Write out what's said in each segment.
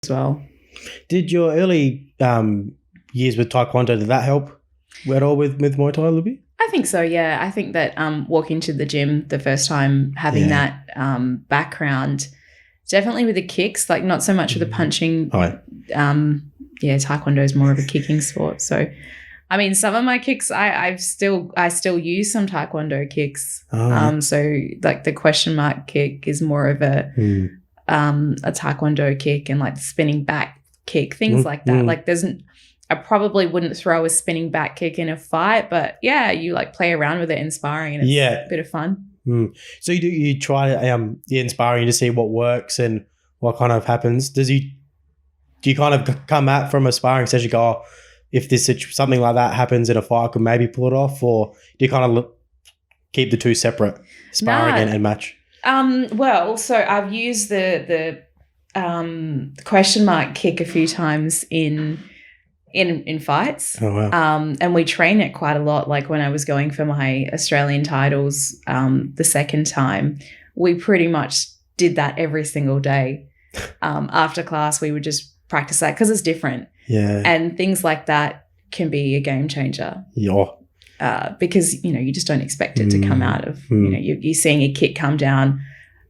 as well. Did your early years with Taekwondo, did that help at all with Muay Thai, Libby? I think so, yeah. I think that walking to the gym the first time, having that background, definitely with the kicks, like not so much with the punching. Taekwondo is more of a kicking sport. So, I mean, some of my kicks, I still use some Taekwondo kicks. So like the question mark kick is more of a Taekwondo kick, and like the spinning back kick, things like that. Like I probably wouldn't throw a spinning back kick in a fight, but yeah, you like play around with it in sparring, and it's a bit of fun. So you try in sparring to see what works and what kind of happens. Do you kind of come out from a sparring session and go, oh, if something like that happens in a fight, I could maybe pull it off, or do you kind of keep the two separate, sparring and match? Well, so I've used the question mark kick a few times in fights. Oh, wow. And we train it quite a lot. Like when I was going for my Australian titles the second time, we pretty much did that every single day. After class, we would just practice that because it's different. Yeah. And things like that can be a game changer. Yeah. Because, you just don't expect it to come out of, you're seeing a kick come down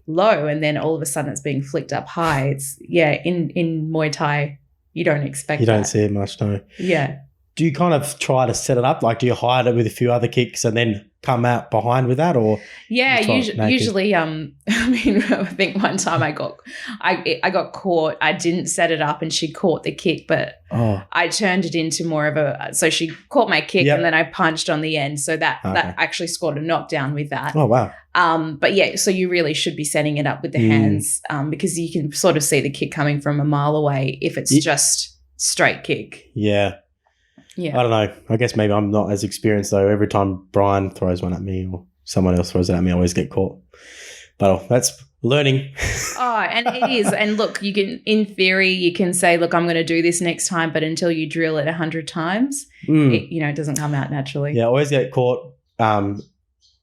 low and then all of a sudden it's being flicked up high. It's, in Muay Thai, you don't expect that. You don't see it much, no. Yeah. Do you kind of try to set it up? Like, do you hide it with a few other kicks and then come out behind with that, or? Yeah, usually. I think one time I got caught. I didn't set it up, and she caught the kick, but I turned it into more of so she caught my kick, and then I punched on the end, so that actually scored a knockdown with that. Oh wow. But yeah, so you really should be setting it up with the hands, because you can sort of see the kick coming from a mile away if it's just straight kick. Yeah. Yeah. I don't know. I guess maybe I'm not as experienced though. Every time Brian throws one at me or someone else throws it at me, I always get caught. But that's learning. And it is. And look, you can, in theory, you can say, look, I'm going to do this next time, but until you drill it 100 times, it doesn't come out naturally. Yeah, I always get caught.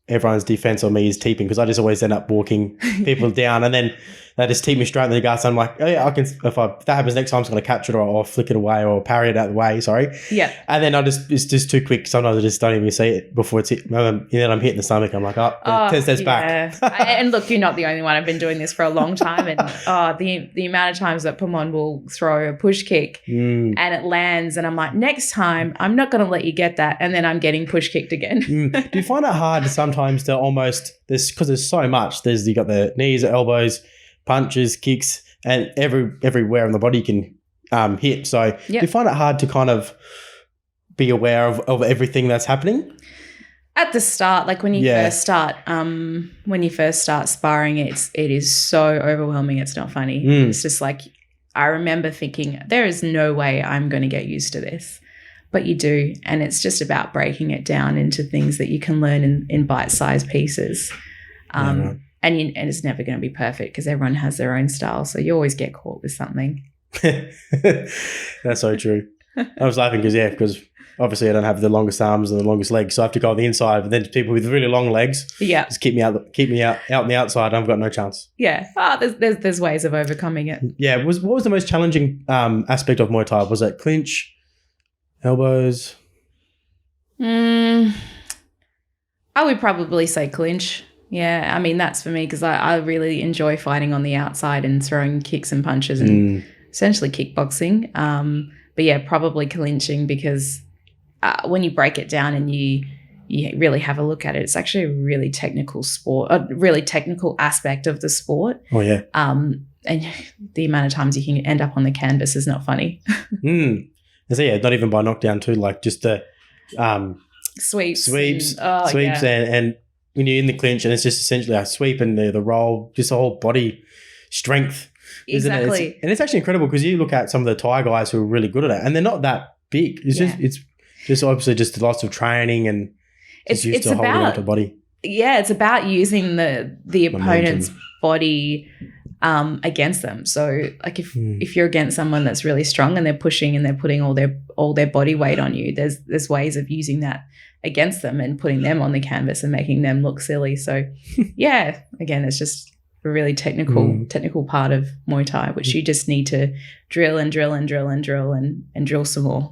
Everyone's defense on me is teeping, because I just always end up walking people down, and then they just teep me straight in the guts. I'm like, oh yeah, I can. If that happens next time, I'm just going to capture it or flick it away or parry it out of the way. Sorry. Yeah. And then it's just too quick. Sometimes I just don't even see it before it's hit. And then I'm hitting the stomach. I'm like, there's back. And look, you're not the only one. I've been doing this for a long time, and the amount of times that Pamon will throw a push kick and it lands, and I'm like, next time I'm not going to let you get that, and then I'm getting push kicked again. Do you find it hard sometimes to almost because there's so much? You got the knees, elbows, punches, kicks, and everywhere in the body you can hit. So do you find it hard to kind of be aware of everything that's happening? At the start, like when you first start sparring, it is so overwhelming. It's not funny. It's just like, I remember thinking, there is no way I'm going to get used to this. But you do, and it's just about breaking it down into things that you can learn in bite-sized pieces. And it's never going to be perfect because everyone has their own style, so you always get caught with something. That's so true. I was laughing because obviously I don't have the longest arms and the longest legs, so I have to go on the inside. But then people with really long legs, just keep me out on the outside. I've got no chance. Yeah, there's ways of overcoming it. Yeah, what was the most challenging aspect of Muay Thai? Was it clinch? Elbows? I would probably say clinch. Yeah, I mean, that's for me because I really enjoy fighting on the outside and throwing kicks and punches and essentially kickboxing. But yeah, probably clinching because when you break it down and you really have a look at it, it's actually a really technical sport, a really technical aspect of the sport. Oh, yeah. And the amount of times you can end up on the canvas is not funny. So yeah, not even by knockdown too, like just the sweeps and when you're in the clinch and it's just essentially a sweep and the roll, just the whole body strength. Exactly. Isn't it? And it's actually incredible because you look at some of the Thai guys who are really good at it and they're not that big. It's just obviously just lots of training and it's used to holding onto body. Yeah, it's about using the opponent's body against them. So like if you're against someone that's really strong and they're pushing and they're putting all their body weight on you, there's ways of using that against them and putting them on the canvas and making them look silly. So yeah, again, it's just a really technical part of Muay Thai, which you just need to drill and drill and drill and drill and drill some more.